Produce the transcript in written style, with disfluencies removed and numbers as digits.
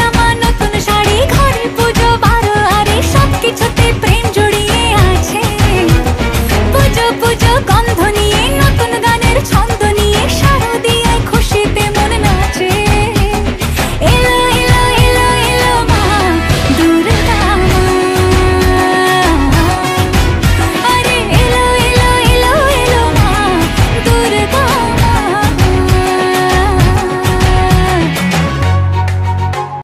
জামা নতুন শাড়ি ঘরে পুজো বারো আরে সবকিছুতে প্রেম জড়িয়ে আছে পুজো পুজো গন্ধ